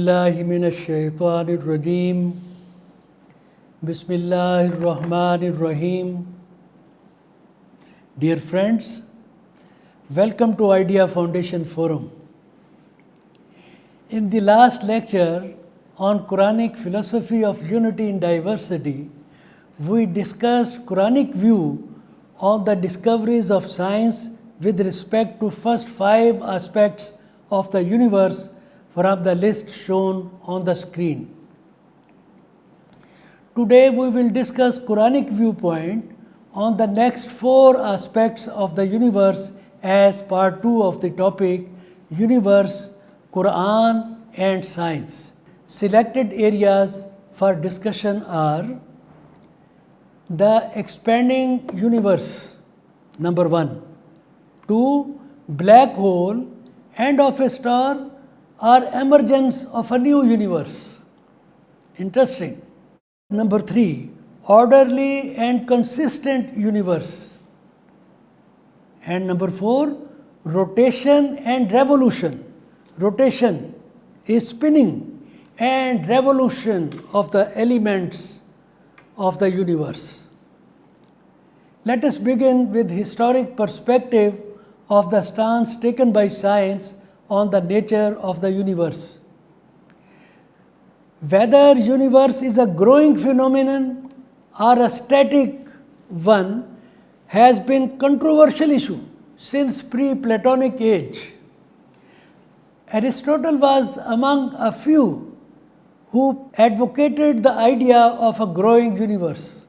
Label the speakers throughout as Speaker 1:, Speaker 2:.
Speaker 1: billahi minash shaitanir rajim. Bismillahir Rahmanir Rahim. Dear friends, welcome to Idea Foundation Forum. In the last lecture on Quranic philosophy of unity in diversity, we discussed Quranic view on the discoveries of science with respect to first 5 aspects of the universe from the list shown on the screen. Today we will discuss Quranic viewpoint on the next 4 aspects of the universe as part 2 of the topic Universe, Qur'an and Science. Selected areas for discussion are the expanding universe, number 1, 2, black hole, end of a star or emergence of a new universe. Interesting. Number 3, orderly and consistent universe. And number 4, rotation and revolution. Rotation is spinning and revolution of the elements of the universe. Let us begin with historic perspective of the stance taken by science on the nature of the universe. Whether universe is a growing phenomenon or a static one has been controversial issue since pre-Platonic age. Aristotle was among a few who advocated the idea of a growing universe.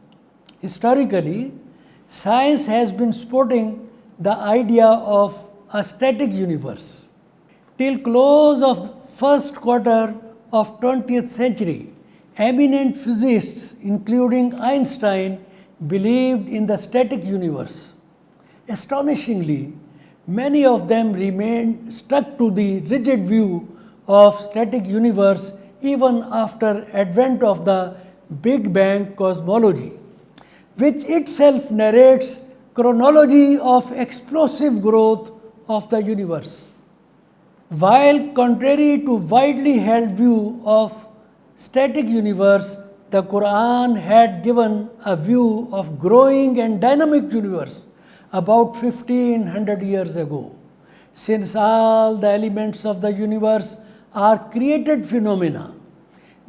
Speaker 1: Historically, science has been supporting the idea of a static universe. Till close of first quarter of 20th century, eminent physicists including Einstein believed in the static universe. Astonishingly, many of them remained stuck to the rigid view of static universe even after advent of the Big Bang cosmology, which itself narrates chronology of explosive growth of the universe. While contrary to widely held view of static universe, the Qur'an had given a view of growing and dynamic universe about 1500 years ago. Since all the elements of the universe are created phenomena,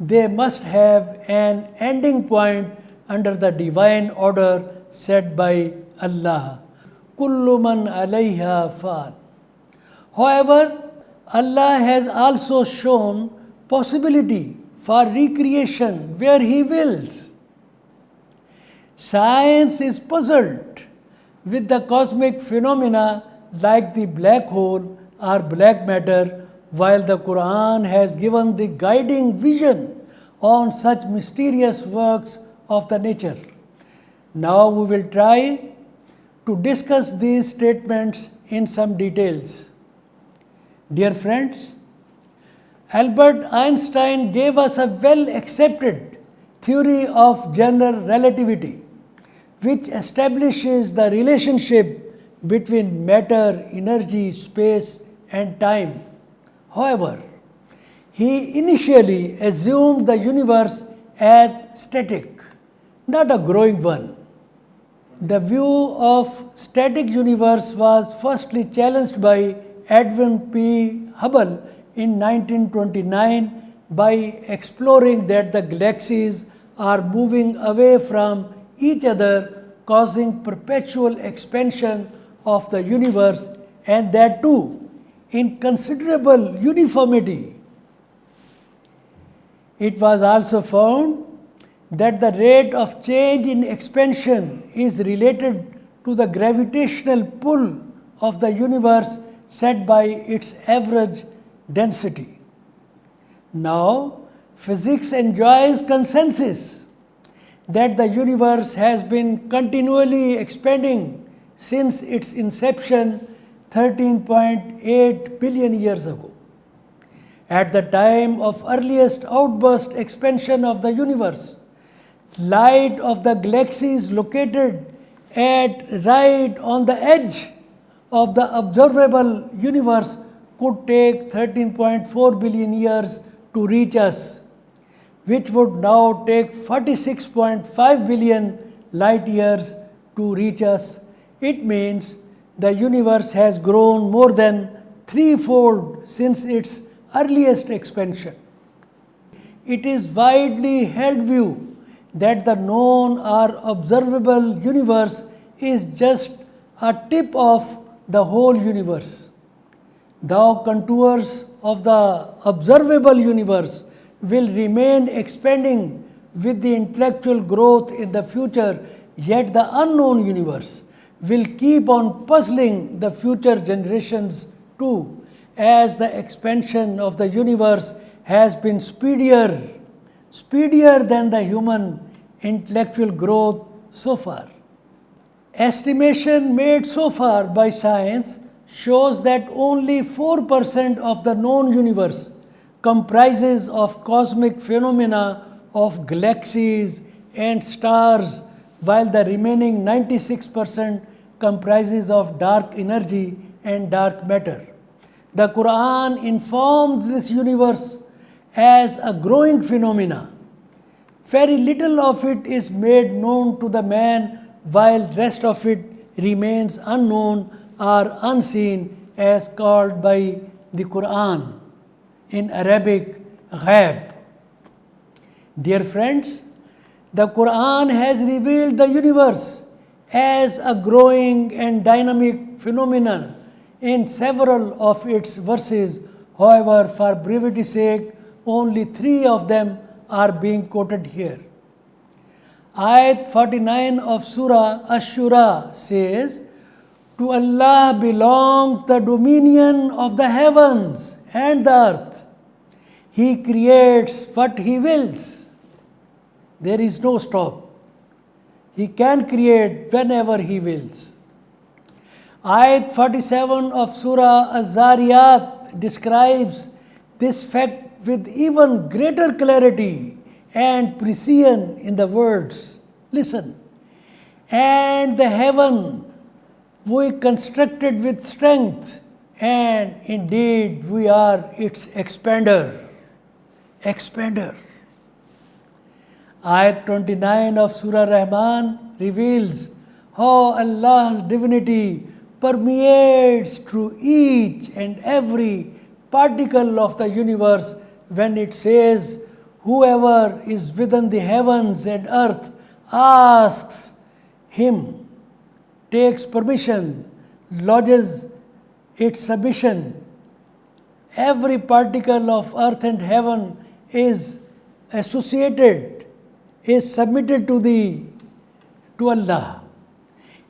Speaker 1: they must have an ending point under the divine order set by Allah. Kullu man alayha fan. However, Allah has also shown possibility for recreation where He wills. Science is puzzled with the cosmic phenomena like the black hole or black matter, while the Quran has given the guiding vision on such mysterious works of the nature. Now we will try to discuss these statements in some details. Dear friends, Albert Einstein gave us a well-accepted theory of general relativity, which establishes the relationship between matter, energy, space, and time. However, he initially assumed the universe as static, not a growing one. The view of static universe was firstly challenged by Edwin P. Hubble in 1929 by exploring that the galaxies are moving away from each other, causing perpetual expansion of the universe, and that too in considerable uniformity. It was also found that the rate of change in expansion is related to the gravitational pull of the universe set by its average density. Now, physics enjoys consensus that the universe has been continually expanding since its inception 13.8 billion years ago. At the time of earliest outburst expansion of the universe, light of the galaxies located right on the edge of the observable universe could take 13.4 billion years to reach us, which would now take 46.5 billion light years to reach us. It means the universe has grown more than threefold since its earliest expansion. It is widely held view that the known or observable universe is just a tip of the whole universe. The contours of the observable universe will remain expanding with the intellectual growth in the future, yet the unknown universe will keep on puzzling the future generations too, as the expansion of the universe has been speedier than the human intellectual growth so far. Estimation made so far by science shows that only 4% of the known universe comprises of cosmic phenomena of galaxies and stars, while the remaining 96% comprises of dark energy and dark matter. The Qur'an informs this universe as a growing phenomena. Very little of it is made known to the man, while rest of it remains unknown or unseen, as called by the Qur'an, in Arabic, ghaib. Dear friends, the Qur'an has revealed the universe as a growing and dynamic phenomenon in several of its verses. However, for brevity's sake, only 3 of them are being quoted here. Ayat 49 of Surah Ash-Shura says, "To Allah belongs the dominion of the heavens and the earth. He creates what He wills." There is no stop. He can create whenever He wills. Ayat 47 of Surah Az-Zariyat describes this fact with even greater clarity and precision in the words. Listen. "And the heaven we constructed with strength, and indeed we are its expander." Expander. Ayat 29 of Surah Rahman reveals how Allah's divinity permeates through each and every particle of the universe when it says, "Whoever is within the heavens and earth asks Him, takes permission, lodges its submission." Every particle of earth and heaven is associated, is submitted to Allah.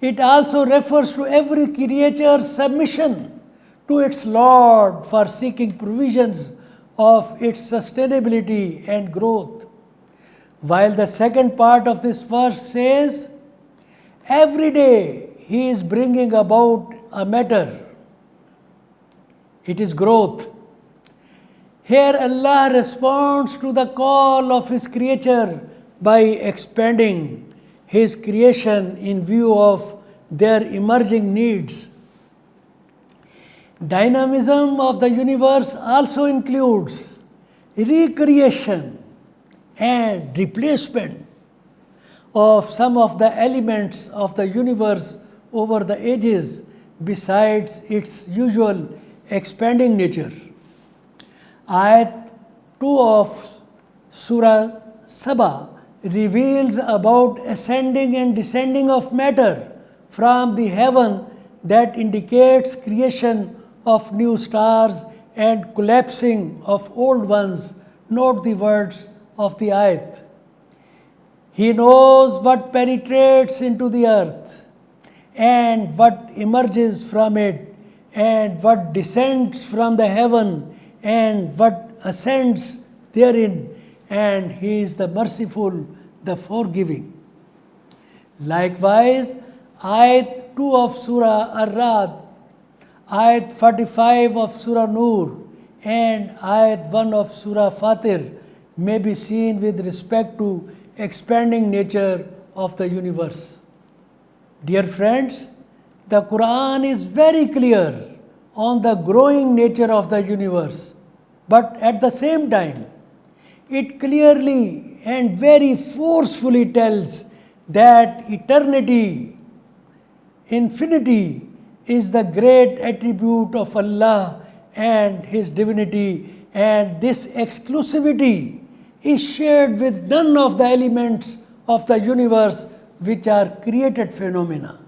Speaker 1: It also refers to every creature's submission to its Lord for seeking provisions of its sustainability and growth. While the second part of this verse says, "Every day He is bringing about a matter." It is growth. Here Allah responds to the call of His creature by expanding His creation in view of their emerging needs. Dynamism of the universe also includes recreation and replacement of some of the elements of the universe over the ages, besides its usual expanding nature. Ayat 2 of Surah Saba reveals about ascending and descending of matter from the heaven that indicates creation of new stars and collapsing of old ones. Note the words of the ayat. "He knows what penetrates into the earth and what emerges from it, and what descends from the heaven and what ascends therein, and He is the merciful, the forgiving." Likewise, Ayat 2 of Surah Ar-Ra'd, Ayat 45 of Surah Nur, and Ayat 1 of Surah Fatir may be seen with respect to expanding nature of the universe. Dear friends, the Qur'an is very clear on the growing nature of the universe, but at the same time, it clearly and very forcefully tells that eternity, infinity, is the great attribute of Allah and His divinity, and this exclusivity is shared with none of the elements of the universe which are created phenomena.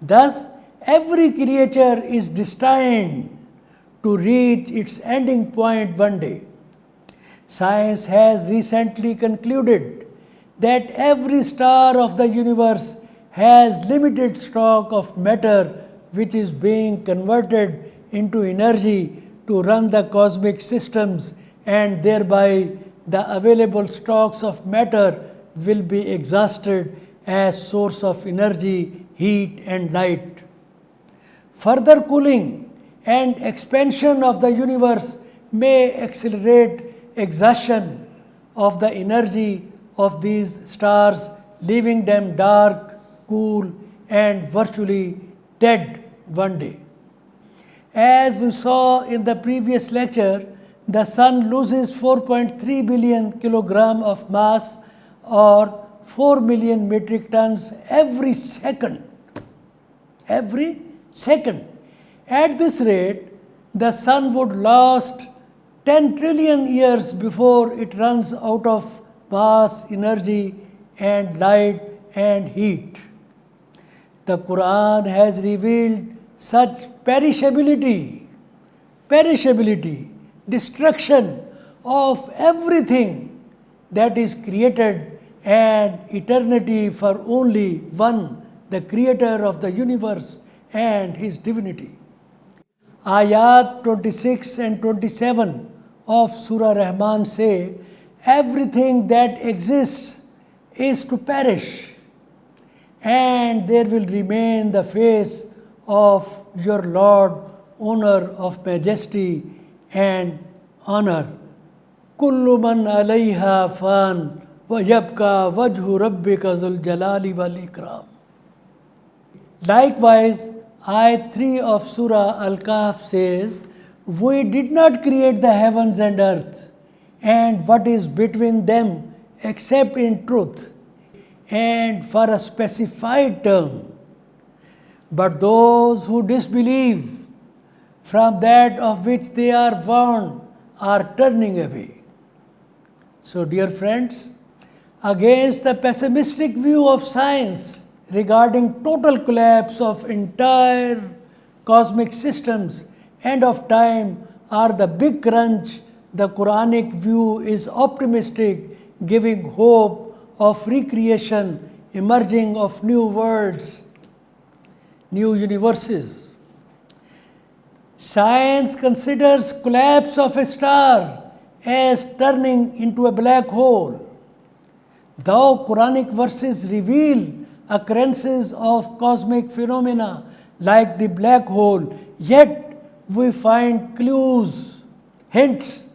Speaker 1: Thus, every creature is destined to reach its ending point one day. Science has recently concluded that every star of the universe has limited stock of matter which is being converted into energy to run the cosmic systems, and thereby the available stocks of matter will be exhausted as source of energy, heat and light. Further cooling and expansion of the universe may accelerate exhaustion of the energy of these stars, leaving them dark, cool and virtually dead one day. As we saw in the previous lecture, the sun loses 4.3 billion kilogram of mass or 4 million metric tons every second. Every second. At this rate, the sun would last 10 trillion years before it runs out of mass, energy and light and heat. The Qur'an has revealed such perishability, destruction of everything that is created, and eternity for only one, the creator of the universe and his divinity. Ayat 26 and 27 of Surah Rahman say, everything that exists is to perish, and there will remain the face of your Lord, owner of majesty and honor. Kullu man alayha fan wa yabqa wajhu rabbika zul jalali wal ikram. Likewise, Ayat 3 of Surah Al-Kahf says, we did not create the heavens and earth and what is between them except in truth and for a specified term. But those who disbelieve from that of which they are warned are turning away. So, dear friends, against the pessimistic view of science regarding total collapse of entire cosmic systems, end of time or the big crunch, the Quranic view is optimistic, giving hope of recreation, emerging of new worlds, new universes. Science considers collapse of a star as turning into a black hole. Though Quranic verses reveal occurrences of cosmic phenomena like the black hole, yet we find clues, hints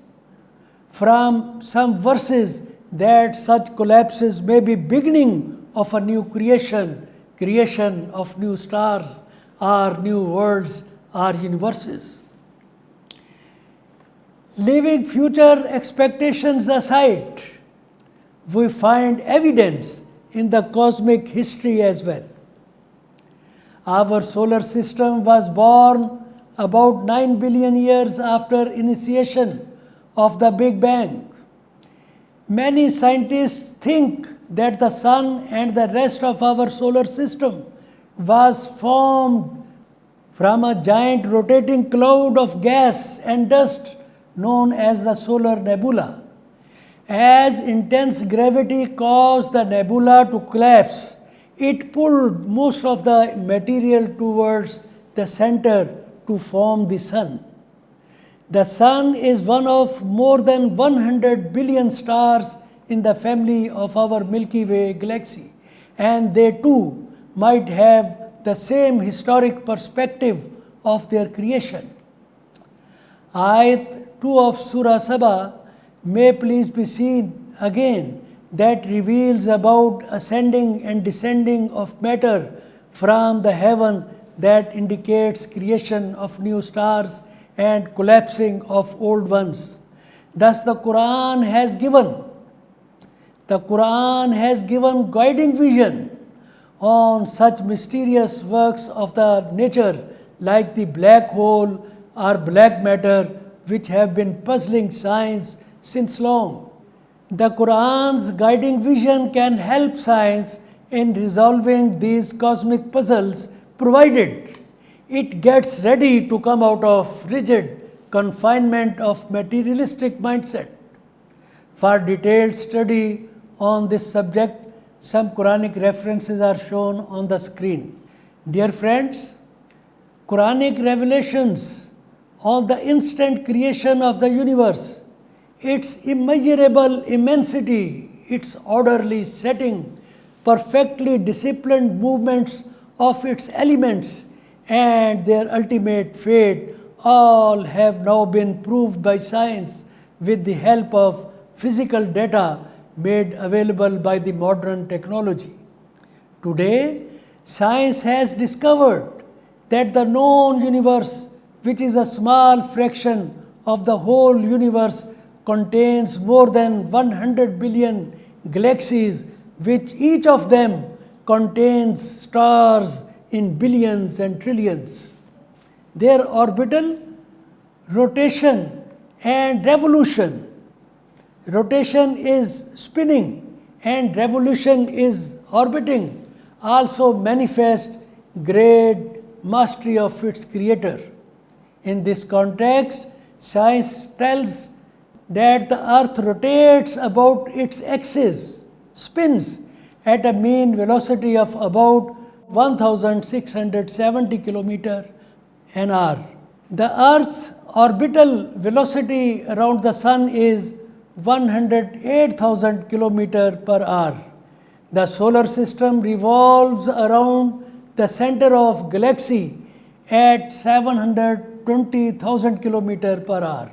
Speaker 1: from some verses that such collapses may be beginning of a new creation, creation of new stars or new worlds or universes. Leaving future expectations aside, we find evidence in the cosmic history as well. Our solar system was born about 9 billion years after initiation of the Big Bang. Many scientists think that the sun and the rest of our solar system was formed from a giant rotating cloud of gas and dust known as the solar nebula. As intense gravity caused the nebula to collapse, it pulled most of the material towards the center to form the sun. The sun is one of more than 100 billion stars in the family of our Milky Way galaxy, and they too might have the same historic perspective of their creation. Ayat 2 of Surah Saba may please be seen again, that reveals about ascending and descending of matter from the heaven, that indicates creation of new stars and collapsing of old ones. Thus the Qur'an has given guiding vision on such mysterious works of the nature like the black hole or black matter, which have been puzzling science since long. The Quran's guiding vision can help science in resolving these cosmic puzzles, provided it gets ready to come out of rigid confinement of materialistic mindset. For detailed study on this subject, some Quranic references are shown on the screen. Dear friends, Quranic revelations on the instant creation of the universe, its immeasurable immensity, its orderly setting, perfectly disciplined movements of its elements, and their ultimate fate all have now been proved by science with the help of physical data made available by the modern technology. Today, science has discovered that the known universe, which is a small fraction of the whole universe, contains more than 100 billion galaxies, which each of them contains stars in billions and trillions. Their orbital rotation and revolution. Rotation is spinning and revolution is orbiting, also manifest great mastery of its creator. In this context, science tells that the earth rotates about its axis, spins at a mean velocity of about 1670 km an hour. The earth's orbital velocity around the sun is 108,000 km per hour. The solar system revolves around the center of galaxy at 720,000 km per hour,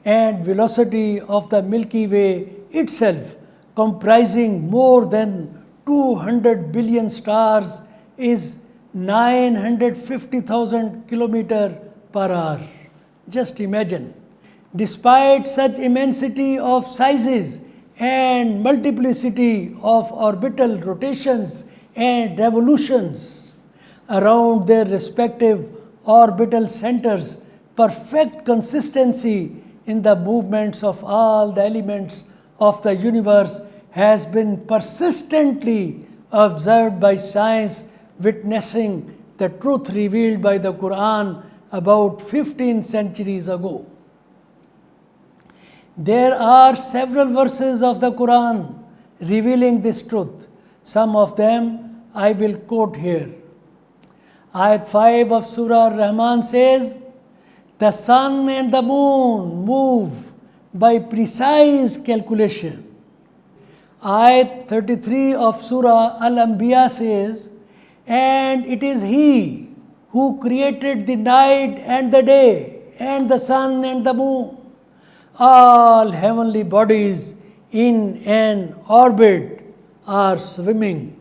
Speaker 1: and velocity of the Milky Way itself, comprising more than 200 billion stars, is 950,000 km per hour. Just imagine. Despite such immensity of sizes and multiplicity of orbital rotations and revolutions around their respective orbital centers, perfect consistency in the movements of all the elements of the universe has been persistently observed by science, witnessing the truth revealed by the Qur'an about 15 centuries ago. There are several verses of the Qur'an revealing this truth. Some of them I will quote here. Ayat 5 of Surah Ar-Rahman says, "The sun and the moon move by precise calculation." Ayat 33 of Surah Al-Anbiya says, "And it is He who created the night and the day, and the sun and the moon, all heavenly bodies in an orbit are swimming."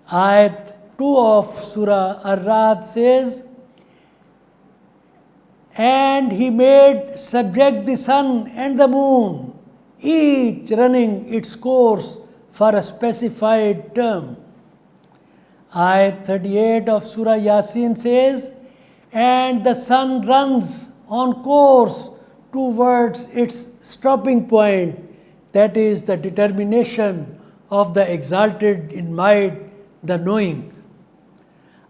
Speaker 1: Ayat 2 of Surah Ar-Ra'd says, "And He made subject the sun and the moon, each running its course for a specified term." Ayat 38 of Surah Yasin says, "And the sun runs on course towards its stopping point, that is the determination of the exalted in might, the knowing."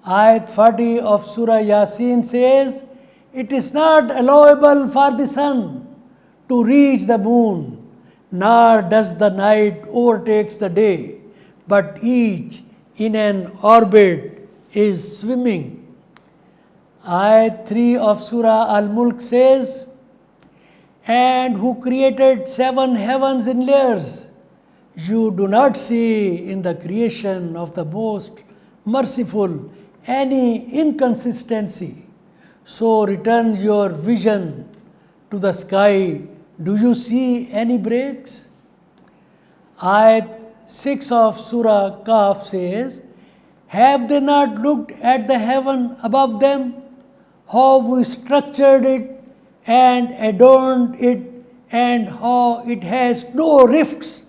Speaker 1: Ayat 40 of Surah Yasin says, "It is not allowable for the sun to reach the moon, nor does the night overtakes the day, but each in an orbit is swimming." Ayat 3 of Surah Al-Mulk says, "And who created 7 heavens in layers, you do not see in the creation of the most merciful any inconsistency. So return your vision to the sky. Do you see any breaks?" Ayat 6 of Surah Kahf says, "Have they not looked at the heaven above them, how we structured it and adorned it, and how it has no rifts,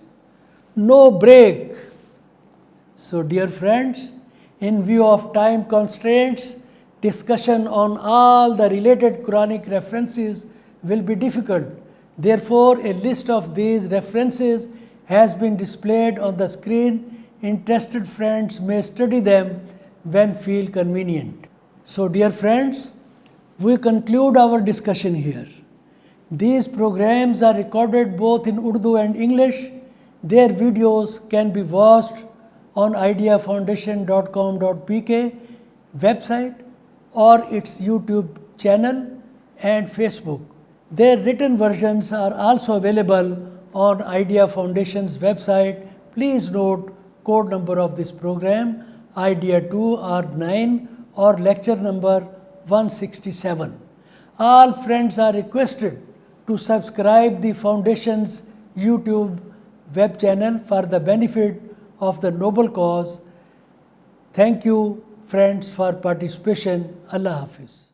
Speaker 1: no break. So dear friends, in view of time constraints, discussion on all the related Quranic references will be difficult. Therefore, a list of these references has been displayed on the screen. Interested friends may study them when feel convenient. So dear friends, we conclude our discussion here. These programs are recorded both in Urdu and English. Their videos can be watched on ideafoundation.com.pk website or its YouTube channel and Facebook. Their written versions are also available on Idea Foundation's website. Please note code number of this program Idea 2 or 9 or lecture number 167. All friends are requested to subscribe the Foundation's YouTube web channel for the benefit of the noble cause. Thank you friends for participation. Allah Hafiz.